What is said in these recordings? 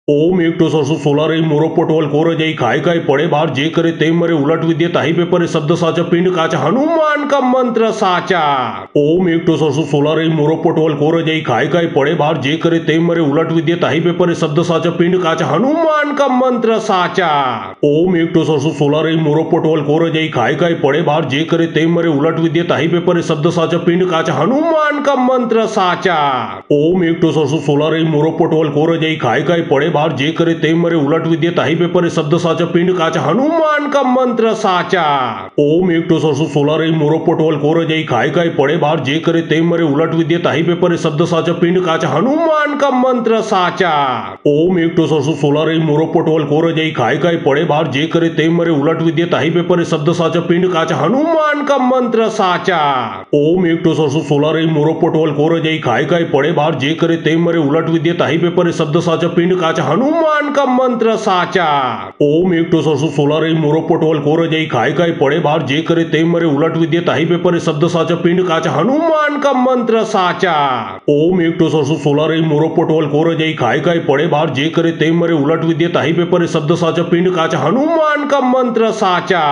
ओम एक तो सरसु सोलारे मोरो पटोल कोर जई खाए काय पड़े बार जे करे ते मरे उलट विद्य ताही पे परे शब्द साचा पिंड काचा हनुमान का मंत्र साचा। ओम एक तो सरसु सोलारे मोरो पटोल कोर जई खाए काय पड़े बार जे करे ते मरे उलट विद्य ताही पे परे शब्द साचा पिंड काचा हनुमान का मंत्र साचा। ओम एक तो सरसु सोलारे मोरो पटोल कोर जई खाए काय पड़े बार जे करे ते मरे उलट विद्य ताही पे परे शब्द साचा पिंड काचा हनुमान का मंत्र साचा। ओम एक तो सरसु सोलारे मोरो पटोल कोर जई खाए काय पड़े बार जे करे ते मरे उलट विद्य ताही पे परे शब्द साचा पिंड काचा हनुमान का मंत्र साचा। ओम एक तो सरसु सोलारे मोरो पटोल कोर जई खाए काय पड़े बार जे करे ते मरे उलट विद्य ताही पे परे शब्द साचा पिंड काचा हनुमान का मंत्र साचा। ओम एक तो सरसु सोलारे मोरो पटोल कोर जई खाए काय पड़े बार जे करे ते मरे उलट विद्य ताही पे परे शब्द साचा पिंड काचा हनुमान का मंत्र साचा। ओम एक तो सरसु सोलारे मोरो पटोल कोर जई खाए काय पड़े बार जे करे ते मरे उलट विद्य ताही पे परे शब्द साचा पिंड काचा हनुमान का मंत्र साचा। ओम एक तो सरसु सोलारे मोरो पटोल कोर जई खाए काय पड़े बार जे करे ते मरे उलट विद्य ताही पे परे शब्द साचा पिंड काचा हनुमान का मंत्र साचा। ओम एक तो सरसु सोलारे मोरो पटोल कोर जई खाए काय पड़े बार जे करे ते मरे उलट विद्य ताही पे परे शब्द साचा पिंड काचा हनुमान का मंत्र साचा। ओम एक तो सरसु सोलारे मोरो पटोल कोर जई खाए काय पड़े बार जे करे ते मरे उलट विद्य ताही पे परे शब्द साचा पिंड काचा हनुमान का मंत्र साचा।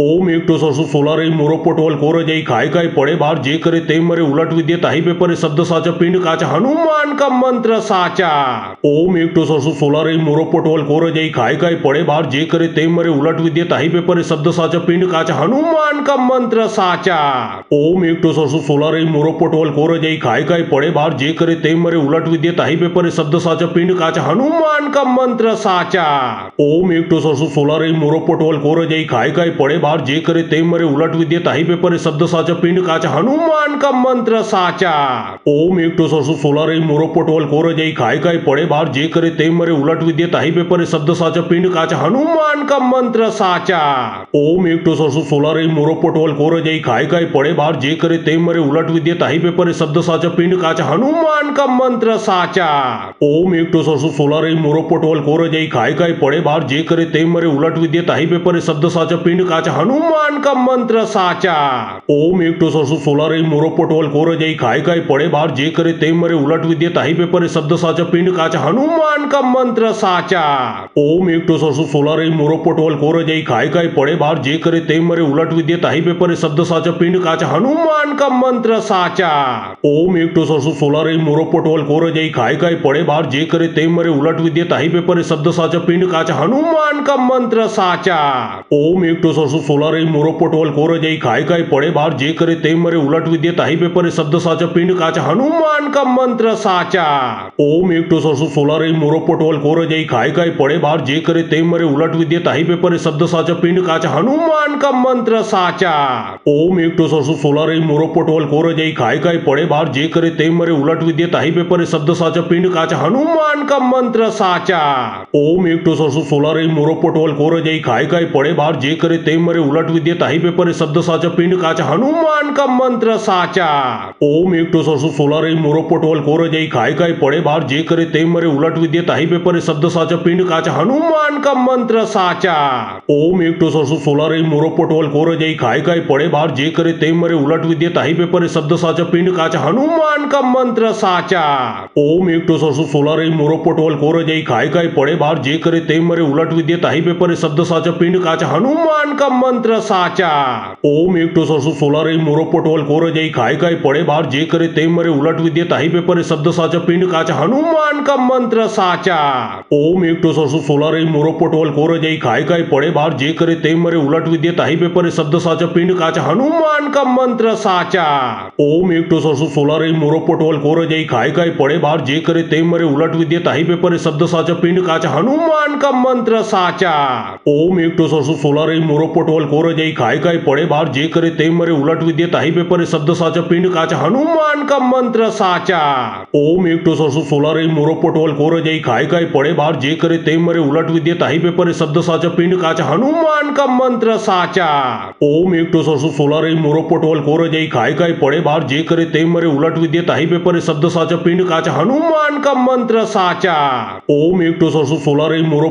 ओम एक तो सरसु सोलारे मोरो पटोल कोर जई खाए काय पड़े बार जे करे ते मरे उलट विद्य ताही पे परे शब्द साचा पिंड काचा हनुमान का मंत्र साचा। ओम एक तो सरसु सोलारे मोरो पटोल कोर जई खाए काय पड़े बार जे करे ते मरे उलट विद्य ताही पे परे शब्द साचा पिंड काचा हनुमान का मंत्र साचा। ओम एक तो सरसु सोलारे मोरो पटोल कोर जई खाए काय पड़े बार जे करे ते मरे उलट विद्य ताही पे परे शब्द साचा पिंड काचा हनुमान का मंत्र साचा। ओम एक तो सरसु सोलारे मोरो पटोल कोर जई खाए काय पड़े बार जे करे ते मरे उलट विद्य ताही पे परे शब्द साचा पिंड काचा हनुमान का मंत्र साचा। ओम एक तो सरसु सोलारे मोरो पटोल कोर जई खाए काय पड़े बार जे करे ते मरे उलट विद्य ताही पे परे शब्द साचा पिंड काचा हनुमान का मंत्र साचा। ओम एक तो सरसु सोलारे मोरो पटोल कोर जई खाए काय पड़े बार जे करे ते मरे उलट विद्य ताही पे परे शब्द साचा पिंड काचा हनुमान का मंत्र साचा। ओम एक तो सरसु सोलारे मोरो पटोल कोर जई खाए काय पड़े बार जे करे ते मरे उलट विद्य ताही पे परे शब्द साचा पिंड काचा हनुमान का मंत्र साचा। ओम एक तो सरसु सोलारे मोरो पटोल कोर जई खाए काय पड़े बार जे करे ते मरे उलट विद्य ताही पे परे शब्द साचा पिंड काचा हनुमान का मंत्र साचा। ओम एक तो सरसु सोलारे मोरो पटोल कोर जई खाए काय पड़े बार जे करे ते मरे उलट विद्य ताही पे परे शब्द साचा पिंड काचा हनुमान का मंत्र साचा। ओम एक तो सरसु सोलारे मोरो पटोल कोर जई खाए काय पड़े बार जे करे ते मरे उलट विद्य ताही पे परे शब्द साचा पिंड काचा हनुमान का मंत्र साचा। ओम एक तो सरसु सोलारे मोरो पटोल कोर जई खाए काय पड़े बार जे करे ते मरे उलट विद्य ताही पे परे शब्द साचा पिंड काचा हनुमान का मंत्र साचा। ओम एक तो सरसु सोलारे मोरो पटोल कोर जई खाए काय पड़े बार जे करे ते मरे उलट विद्य ताही पे परे शब्द साचा पिंड काचा हनुमान का मंत्र साचा। ओम एक तो सरसु सोलारे मोरो पटोल कोर जई खाए काय पड़े बार जे करे ते मरे उलट विद्य ताही पे परे शब्द साचा पिंड काचा हनुमान का मंत्र साचा। ओम एक तो सरसु सोलारे मोरो पटोल कोर जई खाए काय पड़े बार जे करे ते मरे उलट विद्य ताही पे परे शब्द साचा पिंड काचा हनुमान का मंत्र साचा। ओम एक तो सरसु सोलारे मोरो पटोल कोर जई खाए काय पड़े बार जे करे ते मरे उलट विद्य ताही पे परे शब्द साचा पिंड काचा हनुमान का मंत्र साचा। ओम एक तो सरसु सोलारे मोरो पटोल कोर जई खाए काय पड़े बार जे करे ते मरे उलट विद्य ताही पे परे शब्द साचा पिंड काचा हनुमान का मंत्र साचा। ओम एक तो सरसु सोलारे मोरो पटोल कोर जई खाए काय पड़े बार जे करे ते मरे उलट विद्य ताही पे परे शब्द साचा पिंड काचा हनुमान का मंत्र साचा। ओम एक तो सरसु सोलारे मोरो पटोल कोर जई खाए काय पड़े बार जे करे ते मरे उलट विद्य ताही पे परे शब्द साचा पिंड काचा हनुमान का मंत्र साचा। ओम एक तो सरसु सोलारे मोरो पटोल कोर जई खाए काय पड़े बार जे करे ते मरे उलट विद्य ताही पे परे शब्द साचा पिंड काचा हनुमान का मंत्र साचा। ओम एक तो सरसु सोलारे मोरो पटोल कोर जई खाए काय पड़े बार जे करे ते मरे उलट विद्य ताही पे परे शब्द साचा पिंड काचा हनुमान का मंत्र साचा। ओम एक तो सरसु सोलारे मोरो पटोल कोर जई खाए काय पड़े बार जे करे ते मरे उलट विद्य ताही पे परे शब्द साचा पिंड काचा हनुमान का मंत्र साचा। ओम एक तो सरसु सोलारे मोरो पटोल कोर जई खाए काय पड़े बार जे करे ते मरे उलट विद्य ताही पे परे शब्द साचा पिंड काचा हनुमान का मंत्र साचा। ओम एक तो सरसु सोलारे मोरो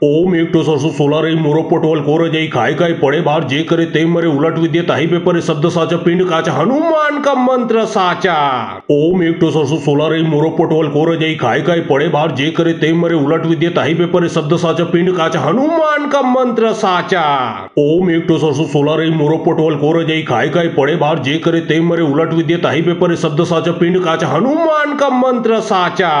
ओम एक टो सरसो सोलार मोरो पटवल कोर जई खाए काय पड़े बाहर जे करे ते मरे उलट विद्य ताही पेपर शब्द साचा पिंड काचा हनुमान का मंत्र साचा। ओम एक टो सरसो सोलार मोरो पटवल कोर जई खाए काय पड़े बाहर जे करे ते मरे उलट विद्य ताही पेपर शब्द साचा पिंड काचा हनुमान का मंत्र साचा। ओम एक टो सरसो सोलार मोरो पटवल कोर जई खाए काय पड़े बाहर जे करे ते मरे उलट विद्य ताही पेपर शब्द साचा पिंड काचा हनुमान का मंत्र साचा।